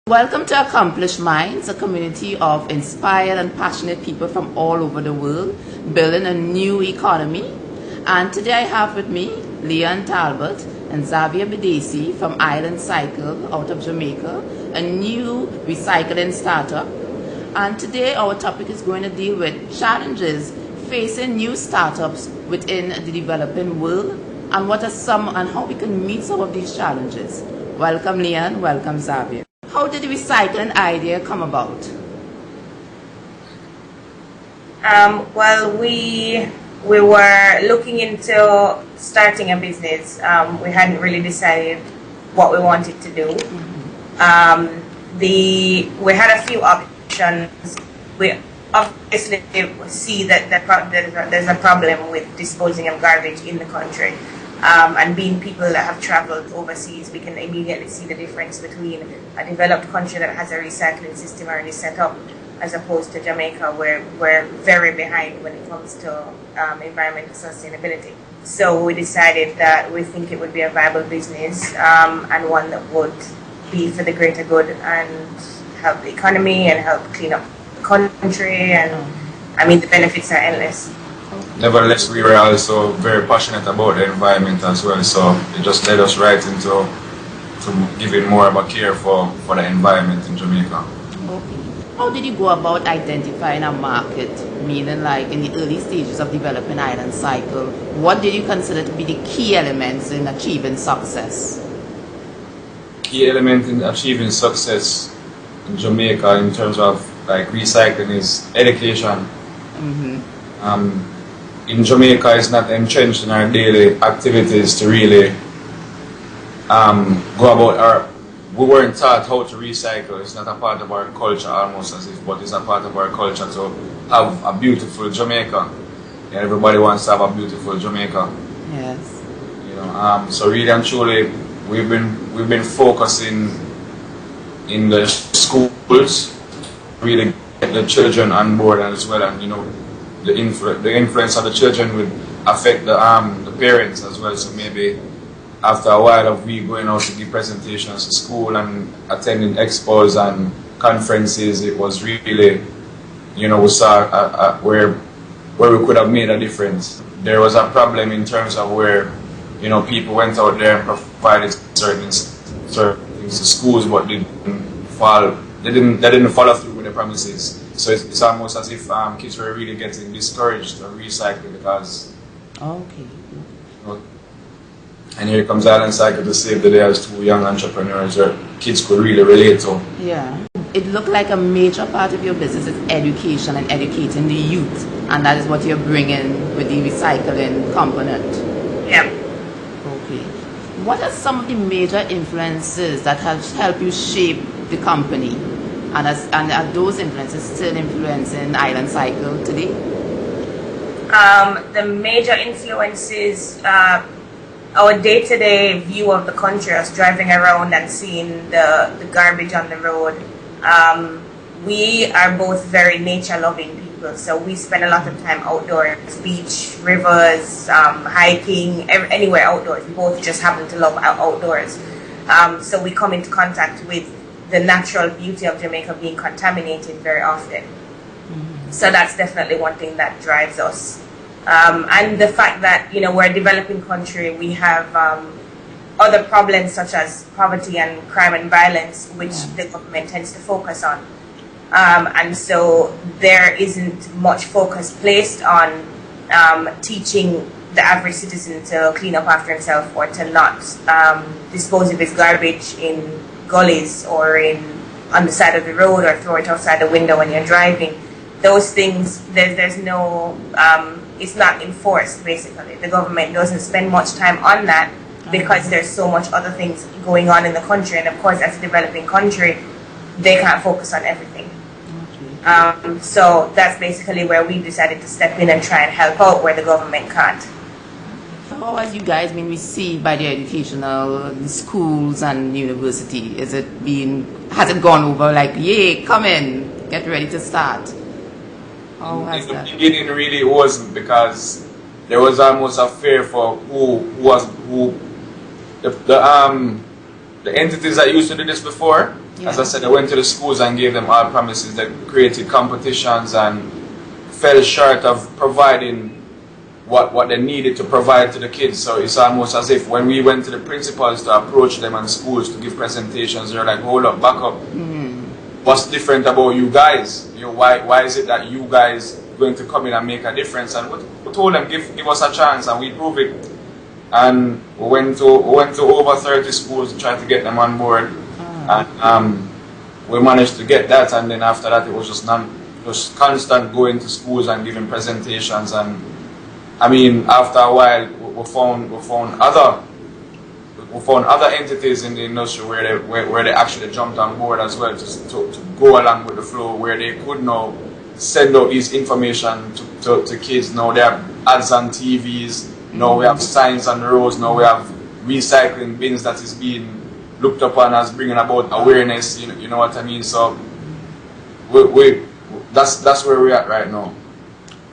Welcome to Accomplished Minds, a community of inspired and passionate people from all over the world, building a new economy. And today I have with me Leanne Talbot Xavier Bedasee from Island Cycle out of Jamaica, a new recycling startup. And today our topic is going to deal with challenges facing new startups within the developing world and what are some and how we can meet some of these challenges. Welcome Leanne, welcome Xavier. How did the recycling idea come about? Well, we were looking into starting a business. We hadn't really decided what we wanted to do. We had a few options. We obviously see that there's a problem with disposing of garbage in the country. And being people that have traveled overseas, we can immediately see the difference between a developed country that has a recycling system already set up as opposed to Jamaica, where we're very behind when it comes to environmental sustainability. So we decided that we think it would be a viable business and one that would be for the greater good and help the economy and help clean up the country. And I mean, the benefits are endless. Nevertheless, we were also very passionate about the environment as well, so it just led us right into giving more of a care for the environment in Jamaica. Okay. How did you go about identifying a market, meaning like in the early stages of developing Island Cycle? What did you consider to be the key elements in achieving success? Key element in achieving success in Jamaica in terms of like recycling is education. In Jamaica, it's not entrenched in our daily activities to really go about we weren't taught how to recycle. It's not a part of our culture almost as if, but it's a part of our culture to have a beautiful Jamaica. And everybody wants to have a beautiful Jamaica. Yes. You know, so really and truly, we've been focusing in the schools, really get the children on board as well, and you know, the influence of the children would affect the parents as well. So maybe after a while of we going out to give presentations to school and attending expos and conferences, it was really, you know, we saw where we could have made a difference. There was a problem in terms of where, you know, people went out there and provided certain things to schools, but they didn't follow through with the promises. So it's almost as if kids were really getting discouraged to recycle because. Okay. You know, and here comes Island Cycle to save the day as two young entrepreneurs that kids could really relate to. Yeah. It looked like a major part of your business is education and educating the youth, and that is what you're bringing with the recycling component. Yeah. Okay. What are some of the major influences that have helped you shape the company? And are those influences still influencing Island Cycle today? The major influences, our day-to-day view of the country, us driving around and seeing the garbage on the road. We are both very nature-loving people, so we spend a lot of time outdoors, beach, rivers, hiking, anywhere outdoors. We both just happen to love outdoors. So we come into contact with the natural beauty of Jamaica being contaminated very often. So that's definitely one thing that drives us. And the fact that, you know, we're a developing country, we have other problems such as poverty and crime and violence, which the government tends to focus on. And so there isn't much focus placed on teaching the average citizen to clean up after himself or to not dispose of his garbage in gullies or on the side of the road or throw it outside the window when you're driving. Those things, there's no, it's not enforced basically. The government doesn't spend much time on that because there's so much other things going on in the country, and of course as a developing country, they can't focus on everything. So that's basically where we decided to step in and try and help out where the government can't. How has you guys been received by the educational schools and university? Has it gone over like, yay, come in, get ready to start? How has that? In the beginning, really wasn't, because there was almost a fear for who the entities that used to do this before, as I said, I went to the schools and gave them all promises. They created competitions and fell short of providing what they needed to provide to the kids. So it's almost as if when we went to the principals to approach them and schools to give presentations, they're like, hold up, back up. What's different about you guys? Why is it that you guys going to come in and make a difference? And we told them, give us a chance, and we proved it. And we went to over 30 schools to try to get them on board. And we managed to get that, and then after that it was just constant going to schools and giving presentations. And I mean, after a while we found other entities in the industry where they actually jumped on board as well, just to go along with the flow, where they could now send out this information to kids. Now there are ads on TVs, now we have signs on the roads, now we have recycling bins that is being looked upon as bringing about awareness, you know what I mean? So that's where we're at right now.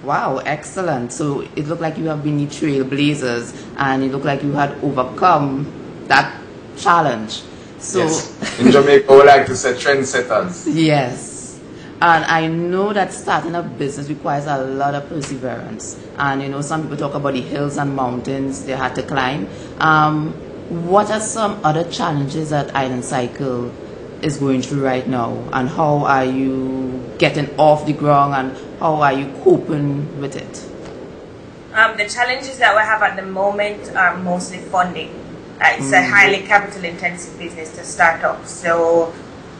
Wow, excellent. So it looked like you have been the trailblazers, and it looked like you had overcome that challenge. So yes. In Jamaica, we like to say trendsetters. Yes. And I know that starting a business requires a lot of perseverance. And some people talk about the hills and mountains they had to climb. What are some other challenges that Island Cycle is going through right now, and how are you getting off the ground, and how are you coping with it? The challenges that we have at the moment are mostly funding. It's a highly capital intensive business to start up, so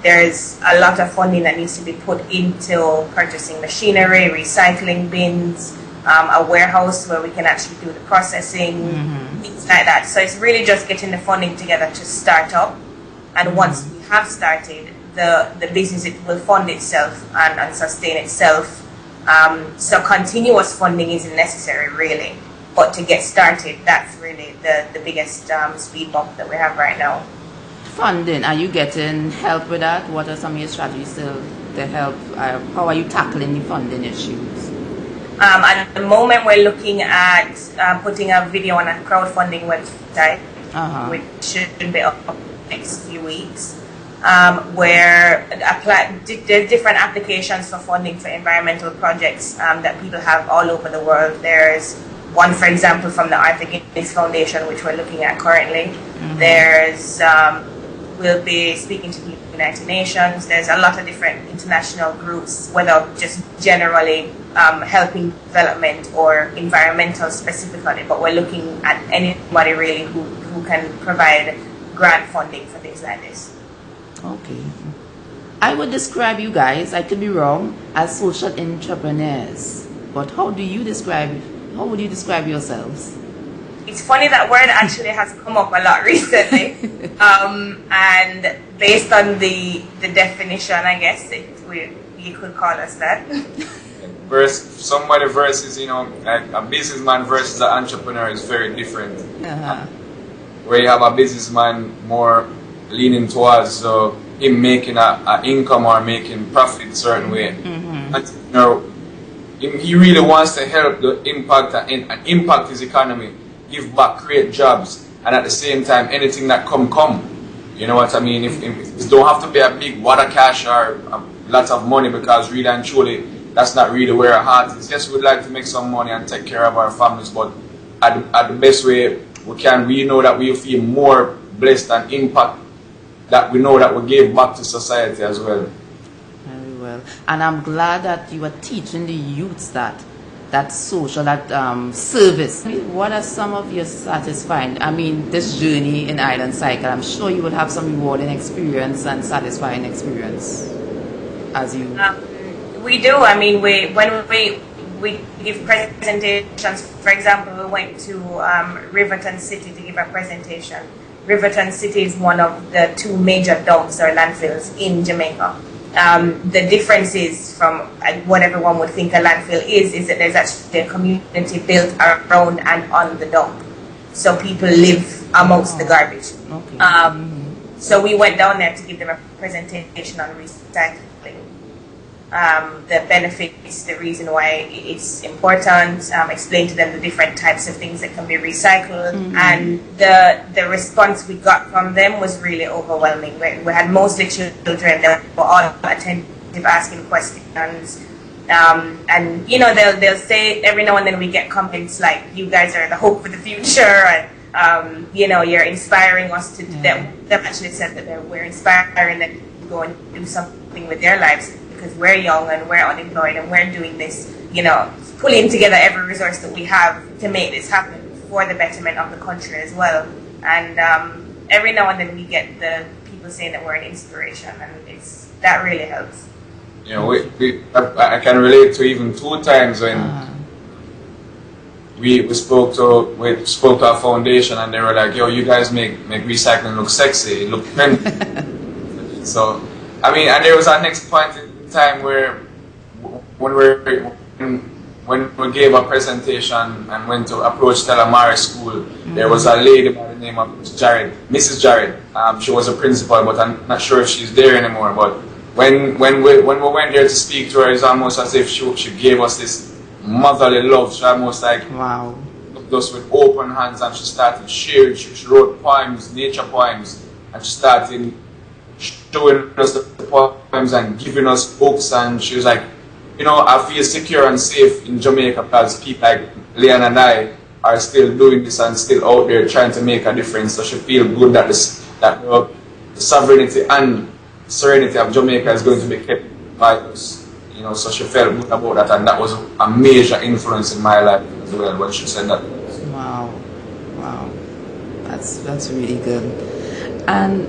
there's a lot of funding that needs to be put into purchasing machinery, recycling bins, a warehouse where we can actually do the processing, things like that. So it's really just getting the funding together to start up, and once we have started, the business, it will fund itself and sustain itself. So continuous funding isn't necessary really, but to get started, that's really the biggest speed bump that we have right now. Funding, are you getting help with that? What are some of your strategies to help? How are you tackling the funding issues? At the moment, we're looking at putting a video on a crowdfunding website, which should be up next few weeks, where there's different applications for funding for environmental projects that people have all over the world. There's one, for example, from the Arthur Guinness Foundation, which we're looking at currently. There's we'll be speaking to the United Nations. There's a lot of different international groups, whether just generally helping development or environmental specifically, but we're looking at anybody really who can provide grant funding for things like this. Okay. I would describe you guys, I could be wrong, as social entrepreneurs. But how would you describe yourselves? It's funny that word actually has come up a lot recently. And based on the definition, I guess you could call us that. Somebody versus, like a businessman versus an entrepreneur is very different. Where you have a businessman more leaning towards him making an income or making profit a certain way. And, he really wants to help the impact his economy, give back, create jobs, and at the same time, anything that come. You know what I mean? If it don't have to be a big water cash or lots of money, because really and truly, that's not really where our heart is. Yes, we'd like to make some money and take care of our families, but at the best way we can, we know that we feel more blessed and impact that we know that we give back to society as well. Very well. And I'm glad that you are teaching the youths that social, that service. What are some of your satisfying, this journey in Island Cycle? I'm sure you will have some rewarding experience and satisfying experience as you... We do. When we give presentations, for example, we went to Riverton City to give a presentation. Riverton City is one of the two major dumps or landfills in Jamaica. The difference is from what everyone would think a landfill is that there's actually a community built around and on the dump. So people live amongst the garbage. Okay. So we went down there to give them a presentation on recycling. the benefits, the reason why it's important, explain to them the different types of things that can be recycled. And the response we got from them was really overwhelming. We had mostly children that were all attentive, asking questions. And you know, they'll say every now and then we get comments like, "You guys are the hope for the future," and you know, you're inspiring us to. Them actually said that we're inspiring them to go and do something with their lives, because we're young and we're unemployed and we're doing this, you know, pulling together every resource that we have to make this happen for the betterment of the country as well. And every now and then we get the people saying that we're an inspiration, and that really helps. You know, I can relate to even 2 times when we spoke to our foundation, and they were like, "Yo, you guys make recycling look sexy, look trendy." So, I mean, and there was our next point in time where when we gave a presentation and went to approach Stella Mari School, there was a lady by the name of Mrs. Jared. She was a principal, but I'm not sure if she's there anymore. But when we went there to speak to her, it's almost as if she gave us this motherly love. She almost like looked us with open hands, and she started sharing. She wrote poems, nature poems, and she started showing us the poems and giving us books. And she was like, you know, I feel secure and safe in Jamaica because people like Leanne and I are still doing this and still out there trying to make a difference. So she feels good that the sovereignty and serenity of Jamaica is going to be kept by us. You know, so she felt good about that, and that was a major influence in my life as well when she said that. Wow, that's really good. And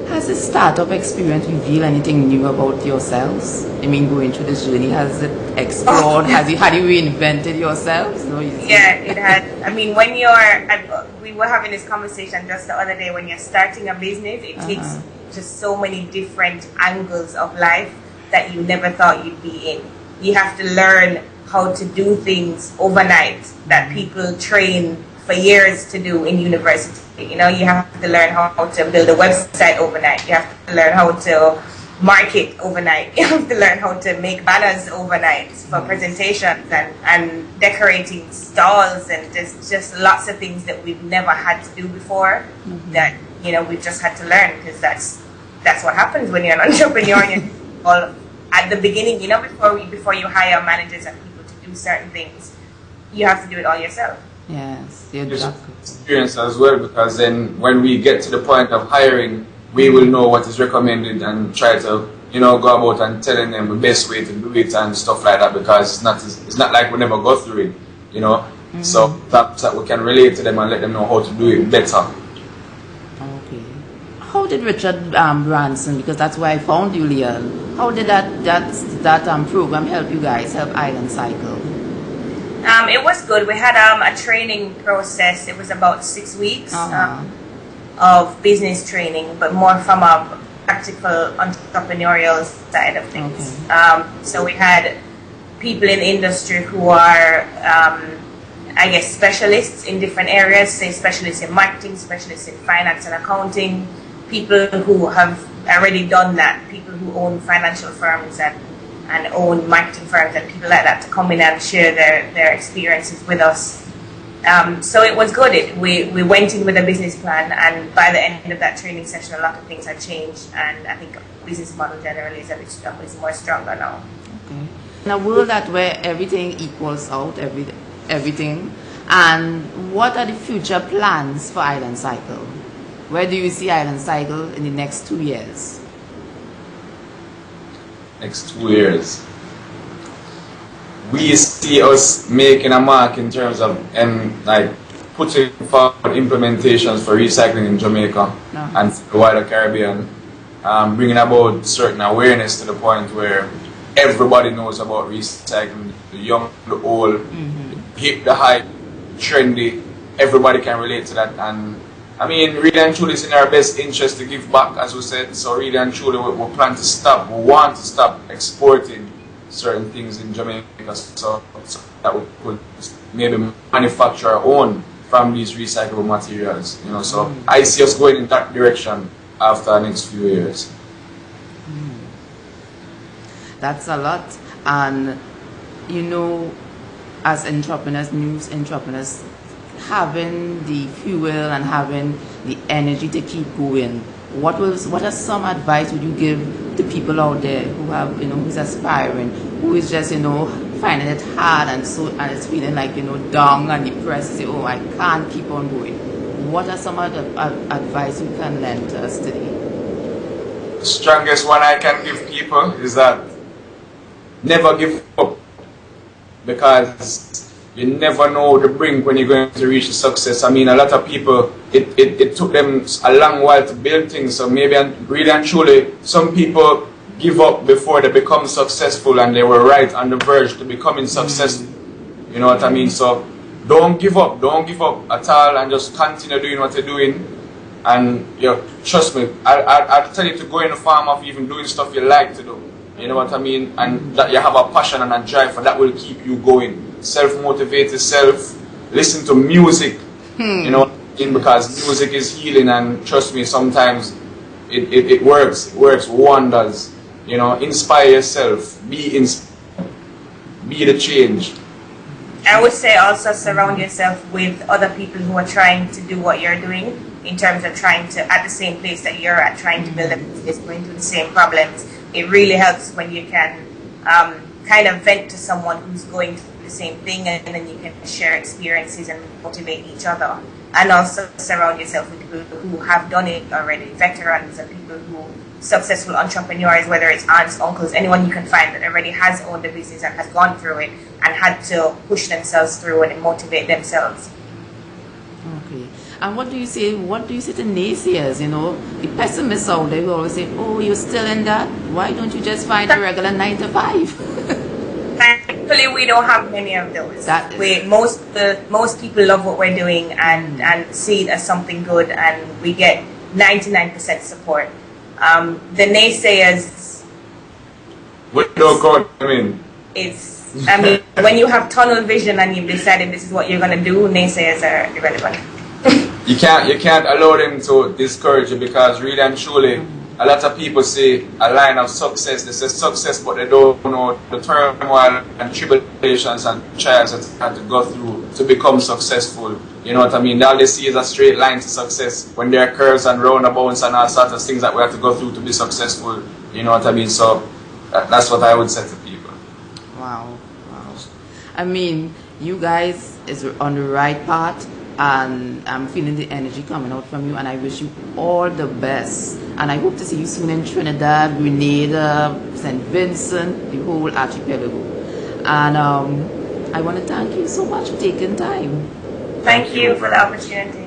has this startup experience revealed anything new about yourselves? I mean, going through this journey, has it explored? Had you reinvented yourselves? No, yeah, it had. I mean, when we were having this conversation just the other day. When you're starting a business, it takes just so many different angles of life that you never thought you'd be in. You have to learn how to do things overnight that people train for years to do in university. You know, you have to learn how to build a website overnight. You have to learn how to market overnight. You have to learn how to make banners overnight for presentations and decorating stalls, and just lots of things that we've never had to do before that, you know, we've just had to learn, because that's what happens when you're an entrepreneur and you're all at the beginning, you know, before you hire managers and people to do certain things, you have to do it all yourself. Yes, experience as well, because then when we get to the point of hiring, we will know what is recommended and try to, you know, go about and telling them the best way to do it and stuff like that, because it's not like we never go through it, you know. So that we can relate to them and let them know how to do it better. Okay. How did Richard Branson, because that's where I found you, Leanne, how did that program help you guys, help Island Cycle? It was good. We had a training process. It was about 6 weeks of business training, but more from a practical entrepreneurial side of things. So we had people in the industry who are, I guess, specialists in different areas, say specialists in marketing, specialists in finance and accounting, people who have already done that, people who own financial firms and own marketing firms and people like that, to come in and share their experiences with us. So it was good. We went in with a business plan, and by the end of that training session, a lot of things had changed, and I think the business model generally is more stronger now. Okay. In a world where everything equals out, everything, and what are the future plans for Island Cycle? Where do you see Island Cycle in the next 2 years? Next 2 years, we see us making a mark in terms of like putting forward implementations for recycling in Jamaica and the wider Caribbean, bringing about certain awareness to the point where everybody knows about recycling, the young, the old, the hip, the high, trendy. Everybody can relate to that, and I mean, really and truly, it's in our best interest to give back, as we said. So really and truly, we plan to stop. We want to stop exporting certain things in Jamaica, so that we could maybe manufacture our own from these recyclable materials. You know, so I see us going in that direction after the next few years. That's a lot. And, you know, as entrepreneurs, new entrepreneurs, having the fuel and having the energy to keep going, what are some advice would you give to people out there who have, you know, who's aspiring, who is just, you know, finding it hard and it's feeling like, you know, down and depressed, say, oh, I can't keep on going? What are some other advice you can lend to us today? The strongest one I can give people is that never give up, because you never know the brink when you're going to reach success. I mean, a lot of people, it took them a long while to build things, so maybe really and truly, some people give up before they become successful, and they were right on the verge to becoming successful. You know what I mean? So don't give up at all, and just continue doing what you're doing. And you know, trust me, I'll tell you to go in the farm of even doing stuff you like to do. You know what I mean? And that you have a passion and a drive for that will keep you going. Self-motivate yourself. Listen to music. You know what I mean? Because music is healing, and trust me, sometimes it works. It works wonders. You know, inspire yourself. Be the change. I would say also surround yourself with other people who are trying to do what you're doing, in terms of trying to, at the same place that you're at, trying to build a business, going through the same problems. It really helps when you can kind of vent to someone who's going through the same thing, and then you can share experiences and motivate each other. And also surround yourself with people who have done it already, veterans and people who, successful entrepreneurs, whether it's aunts, uncles, anyone you can find that already has owned a business and has gone through it and had to push themselves through it and motivate themselves. Okay. And what do you say to naysayers, you know, the pessimists out there who always say, oh, you're still in that? Why don't you just find a regular 9 to 5? Thankfully, we don't have many of those. Most people love what we're doing and see it as something good, and we get 99% support. The naysayers, What don't go, I mean? I mean, when you have tunnel vision and you've decided this is what you're going to do, naysayers are irrelevant. You can't allow them to discourage you, because really and truly, a lot of people say a line of success. They say success, but they don't know the turmoil and tribulations and trials that they had to go through to become successful. You know what I mean? All they see is a straight line to success, when there are curves and roundabouts and all sorts of things that we have to go through to be successful. You know what I mean? So that's what I would say to people. Wow. I mean, you guys is on the right path, and I'm feeling the energy coming out from you, and I wish you all the best. And I hope to see you soon in Trinidad, Grenada, St. Vincent, the whole archipelago. And I want to thank you so much for taking time. Thank you for the opportunity.